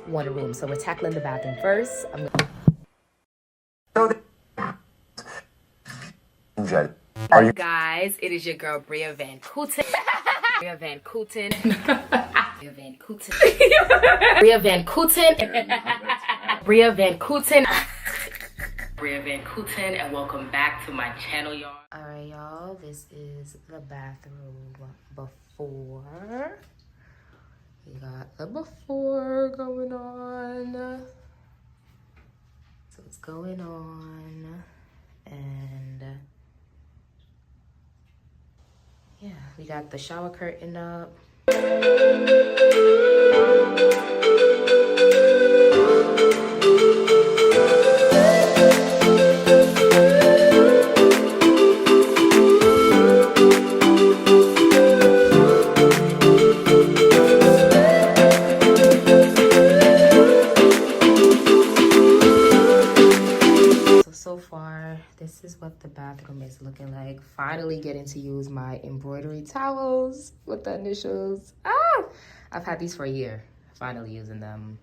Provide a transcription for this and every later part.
one room. So we're tackling the bathroom first. Hey guys, it is your girl Bria Van Kooten. Bria Van Kooten. Bria Van Kooten. Bria Van Kooten. Bria Van Kooten. Bria Van Kooten, and welcome back to my channel, y'all. Alright, y'all, this is the bathroom before. We got the before going on. So it's going on, and yeah, we got the shower curtain up. So far, this is what the bathroom is looking like. Finally getting to use my embroidery towels with the initials. I've had these for a year. Finally using them.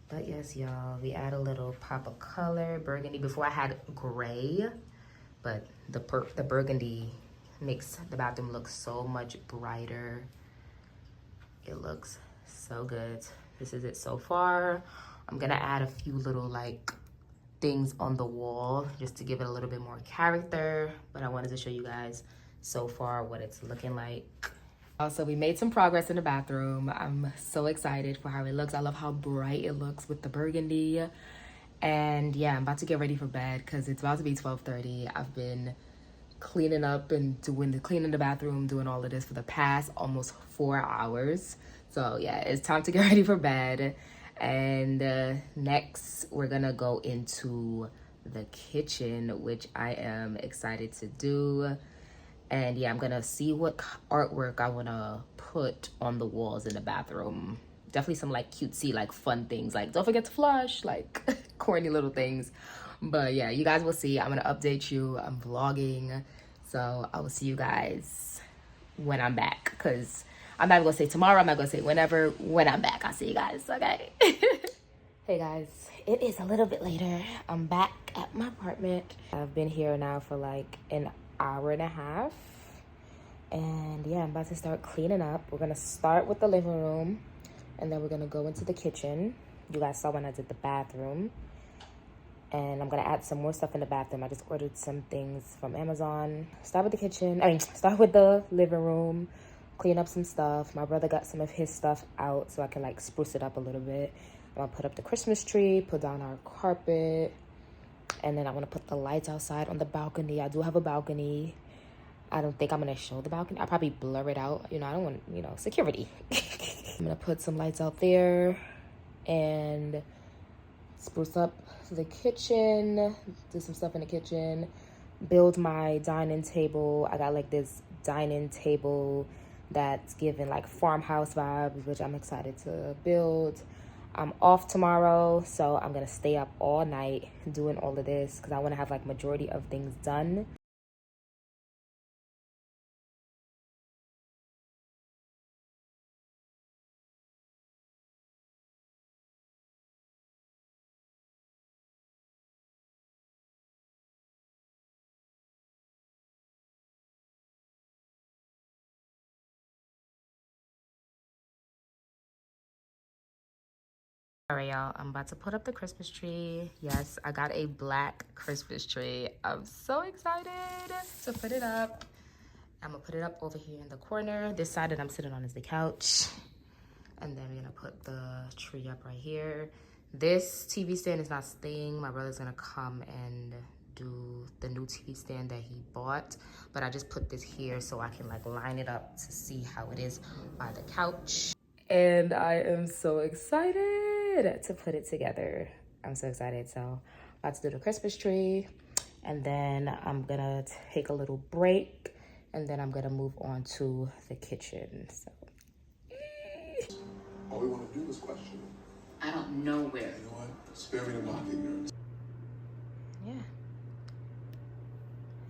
But yes, y'all, we add a little pop of color, burgundy. Before I had gray, but the burgundy makes the bathroom look so much brighter. It looks so good. This is it so far. I'm gonna add a few little like things on the wall just to give it a little bit more character, but I wanted to show you guys so far what it's looking like. Also, we made some progress in the bathroom. I'm so excited for how it looks. I love how bright it looks with the burgundy. And yeah, I'm about to get ready for bed because it's about to be 12:30. I've been cleaning up and cleaning the bathroom, doing all of this for the past almost 4 hours. So yeah, it's time to get ready for bed. And next we're gonna go into the kitchen, which I am excited to do. And yeah, I'm gonna see what artwork I want to put on the walls in the bathroom. Definitely some like cutesy, like fun things, like don't forget to flush, like corny little things. But yeah, you guys will see. I'm gonna update you. I'm vlogging, so I will see you guys when I'm back, because I'm not gonna say tomorrow, I'm not gonna say whenever. When I'm back, I'll see you guys, okay? Hey guys, it is a little bit later. I'm back at my apartment. I've been here now for like an hour and a half. And yeah, I'm about to start cleaning up. We're gonna start with the living room, and then we're gonna go into the kitchen. You guys saw when I did the bathroom. And I'm gonna add some more stuff in the bathroom. I just ordered some things from Amazon. Start with the kitchen, start with the living room. Clean up some stuff. My brother got some of his stuff out so I can like spruce it up a little bit. I'm gonna put up the Christmas tree, put down our carpet, and then I want to put the lights outside on the balcony. I do have a balcony. I don't think I'm gonna show the balcony. I'll probably blur it out. You know, I don't want, you know, security. I'm gonna put some lights out there and spruce up the kitchen, do some stuff in the kitchen, build my dining table. I got like this dining table that's giving like farmhouse vibes, which I'm excited to build. I'm off tomorrow, so I'm gonna stay up all night doing all of this because I want to have like majority of things done. All right, y'all, I'm about to put up the Christmas tree. Yes, I got a black Christmas tree. I'm so excited to put it up. I'm gonna put it up over here in the corner. This side that I'm sitting on is the couch. And then we're gonna put the tree up right here. This TV stand is not staying. My brother's gonna come and do the new TV stand that he bought. But I just put this here so I can like line it up to see how it is by the couch. And I am so excited to put it together. I'm so excited. So about to do the Christmas tree, and then I'm gonna take a little break, and then I'm gonna move on to the kitchen. So all we want to do is question. I don't know where. You know what? Spare me the mock ignorance. yeah,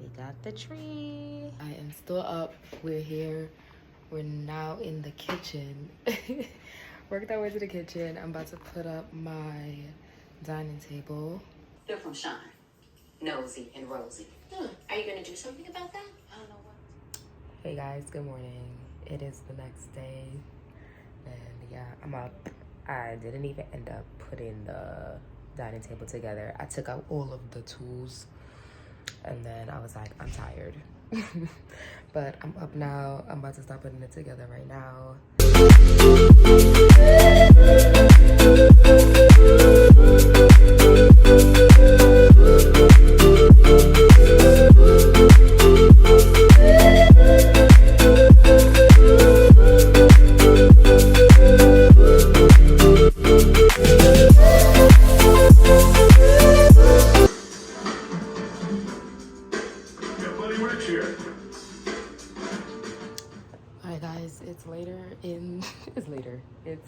we got the tree. I am still up. We're here. We're now in the kitchen. Worked our way to the kitchen. I'm about to put up my dining table. They're from Shine, Nosy and Rosie. Are you gonna do something about that? I don't know what. Hey guys, good morning. It is the next day, and yeah, I'm up. I didn't even end up putting the dining table together. I took out all of the tools, and then I was like, I'm tired. But I'm up now. I'm about to start putting it together right now. Alright guys, it's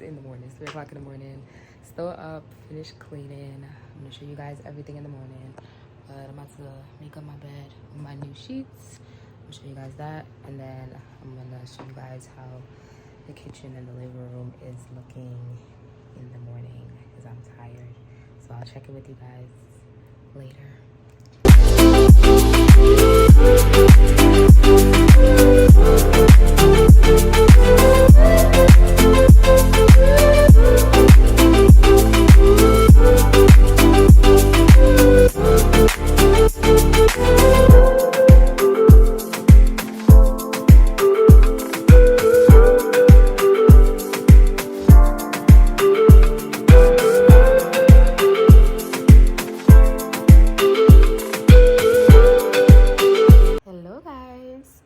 in the morning. It's 3 o'clock in the morning. Still up, finished cleaning. I'm gonna show you guys everything in the morning. But I'm about to make up my bed with my new sheets. I'm gonna show you guys that, and then I'm gonna show you guys how the kitchen and the living room is looking in the morning because I'm tired. So I'll check in with you guys later.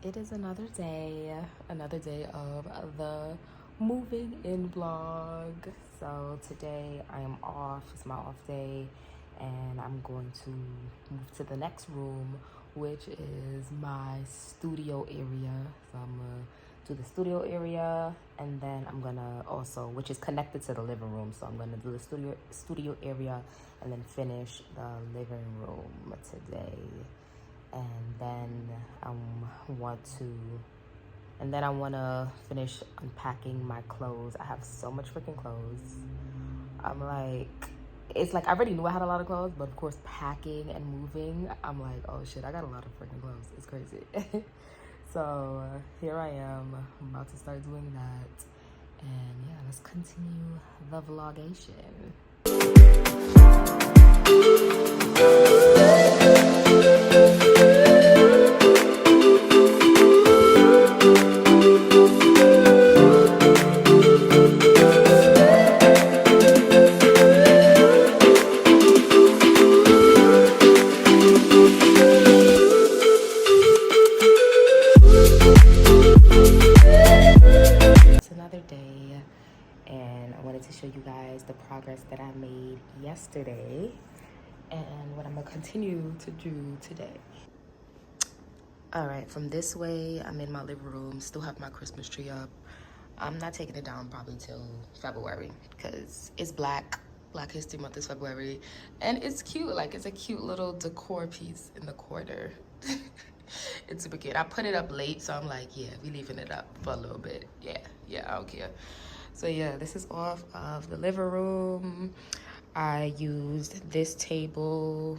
It is another day of the moving in vlog. So today I am off. It's my off day, and I'm going to move to the next room, which is my studio area. So I'm gonna do the studio area, and then I'm gonna also, which is connected to the living room, so I'm gonna do the studio area and then finish the living room today. And then I want to finish unpacking my clothes. I have so much freaking clothes. It's like I already knew I had a lot of clothes, but of course packing and moving, I'm like, oh shit, I got a lot of freaking clothes. It's crazy. So here I am. I'm about to start doing that. And yeah, let's continue the vlogation. Show you guys the progress that I made yesterday and what I'm gonna continue to do today. All right, from this way, I'm in my living room, still have my Christmas tree up. I'm not taking it down probably till February because it's Black History Month is February, and it's cute. Like, it's a cute little decor piece in the corner. It's super cute. I put it up late, so I'm like, yeah, we leaving it up for a little bit. Yeah, I don't care. So yeah, this is off of the living room. I used this table.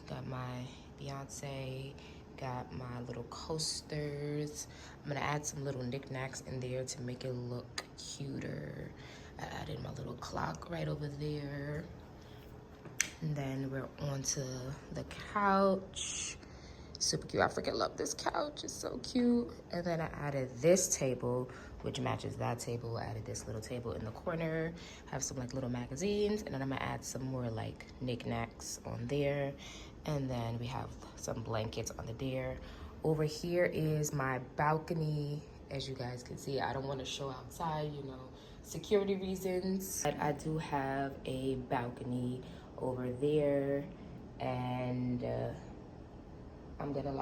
Got my Beyonce, got my little coasters. I'm gonna add some little knickknacks in there to make it look cuter. I added my little clock right over there. And then we're onto the couch. Super cute. I freaking love this couch. It's so cute. And then I added this table, which matches that table. I added this little table in the corner. Have some like little magazines, and then I'm gonna add some more like knickknacks on there. And then we have some blankets on the there. Over here is my balcony. As you guys can see, I don't want to show outside, you know, security reasons. But I do have a balcony over there, and I'm gonna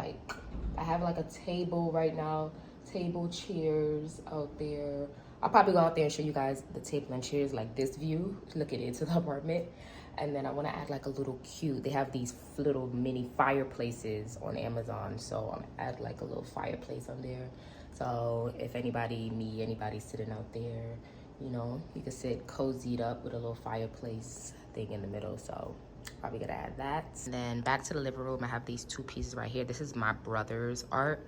I have like a table right now, table, chairs out there. I'll probably go out there and show you guys the table and chairs, like this view, looking into the apartment. And then I want to add like a little cute, they have these little mini fireplaces on Amazon, so I'm gonna add like a little fireplace on there. So if anybody sitting out there, You know, you can sit cozied up with a little fireplace thing in the middle. So probably gonna add that. And then back to the living room, I have these two pieces right here. This is my brother's art.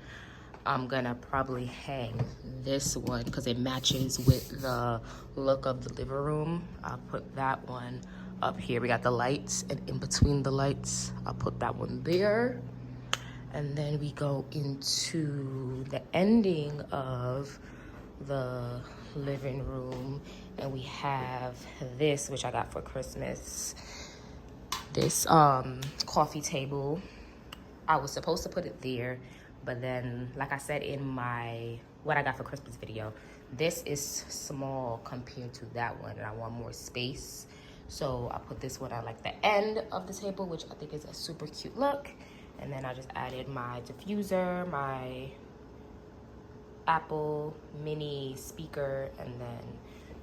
I'm gonna probably hang this one because it matches with the look of the living room. I'll put that one up here. We got the lights, and in between the lights, I'll put that one there. And then we go into the ending of the living room, and we have this, which I got for Christmas. This coffee table. I was supposed to put it there, but then, like I said in my what I got for Christmas video, this is small compared to that one, and I want more space. So I put this one at like the end of the table, which I think is a super cute look. And then I just added my diffuser, my Apple mini speaker, and then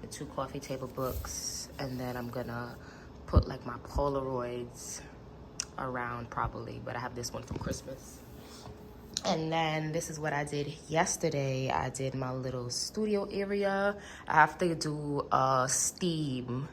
the two coffee table books. And then I'm gonna put like my Polaroids around probably, but I have this one from Christmas. And then this is what I did yesterday. I did my little studio area. I have to do steam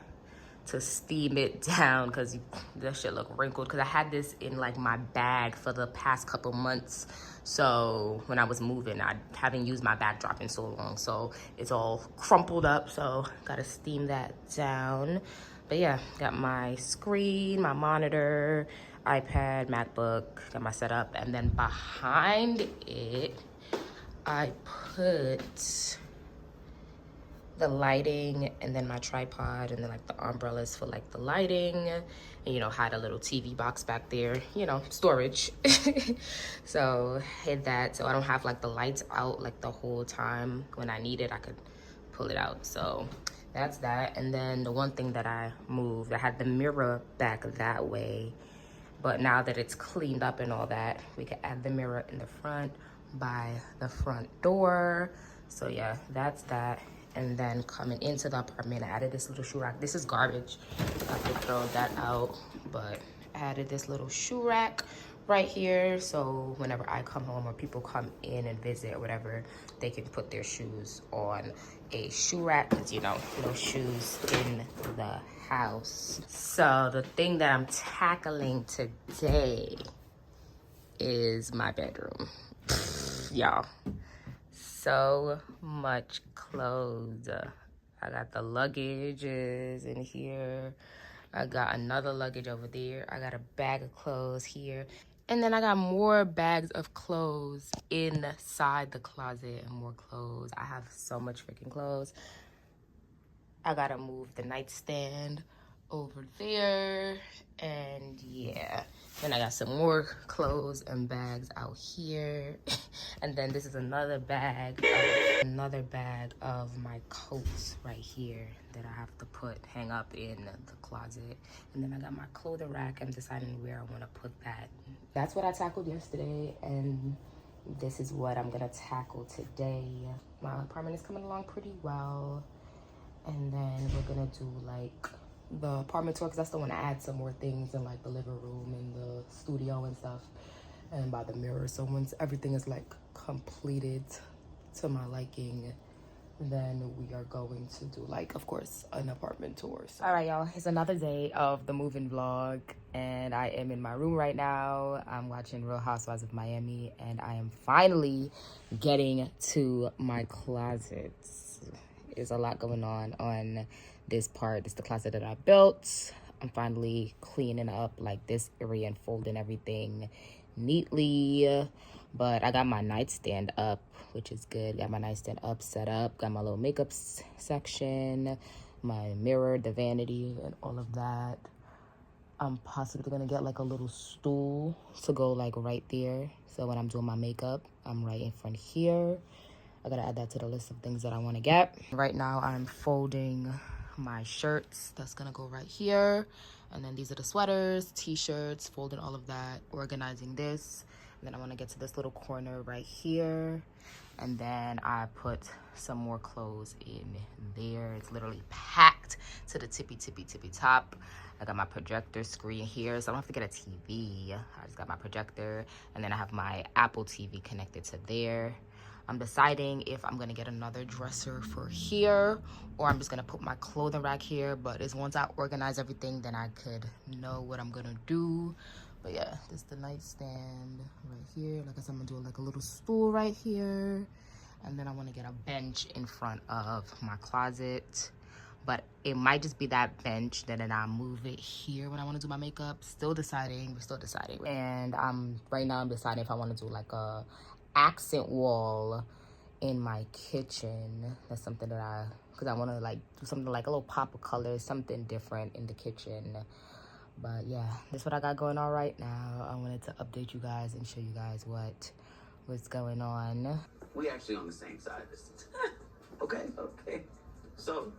to steam it down because that shit look wrinkled, because I had this in like my bag for the past couple months. So when I was moving, I haven't used my backdrop in so long, so it's all crumpled up. So gotta steam that down. But yeah, got my screen, my monitor, iPad, MacBook, got my setup. And then behind it, I put the lighting, and then my tripod, and then like the umbrellas for like the lighting, and you know, had a little TV box back there, you know, storage. So hid that so I don't have like the lights out like the whole time. When I need it, I could pull it out. So that's that. And then the one thing that I moved, I had the mirror back that way, but now that it's cleaned up and all that, we can add the mirror in the front by the front door. So yeah, that's that. And then coming into the apartment, I added this little shoe rack. This is garbage. I have to throw that out, but I added this little shoe rack right here. So whenever I come home or people come in and visit or whatever, they can put their shoes on a shoe rack, because you know, no shoes in the house. So the thing that I'm tackling today is my bedroom. Y'all, so much clothes. I got the luggages in here. I got another luggage over there. I got a bag of clothes here. And then I got more bags of clothes inside the closet and more clothes. I have so much freaking clothes. I gotta move the nightstand over there. And yeah, then I got some more clothes and bags out here. And then this is another bag of my coats right here that I have to hang up in the closet. And then I got my clothing rack. I'm deciding where I want to put that. That's what I tackled yesterday, and this is what I'm gonna tackle today. My apartment is coming along pretty well. And then we're gonna do like the apartment tour, because I still want to add some more things in like the living room and the studio and stuff, and by the mirror. So once everything is like completed to my liking, then we are going to do like, of course, an apartment tour. So. All right, y'all, it's another day of the moving vlog, and I am in my room right now. I'm watching Real Housewives of Miami, and I am finally getting to my closets. There's a lot going on this part. This is the closet that I built. I'm finally cleaning up like this area and folding everything neatly. But I got my nightstand up, which is good. Got my nightstand up, set up. Got my little makeup section, my mirror, the vanity, and all of that. I'm possibly gonna get like a little stool to go like right there. So when I'm doing my makeup, I'm right in front here. I gotta add that to the list of things that I want to get. Right now, I'm folding my shirts. That's gonna go right here. And then these are the sweaters, t-shirts, folding all of that, organizing this. And then I want to get to this little corner right here. And then I put some more clothes in there. It's literally packed to the tippy top. I got my projector screen here, so I don't have to get a TV. I just got my projector. And then I have my Apple TV connected to there. I'm deciding if I'm gonna get another dresser for here, or I'm just gonna put my clothing rack here. But it's once I organize everything, then I could know what I'm gonna do. But yeah, this is the nightstand right here. Like I said, I'm gonna do like a little stool right here. And then I wanna get a bench in front of my closet. But it might just be that bench, then I'll move it here when I want to do my makeup. Still deciding, we're still deciding. And right now I'm deciding if I want to do like a accent wall in my kitchen. That's something that because I want to like do something like a little pop of color, something different in the kitchen. But yeah, that's what I got going on right now. I wanted to update you guys and show you guys what's going on. We actually on the same side of this. Okay. So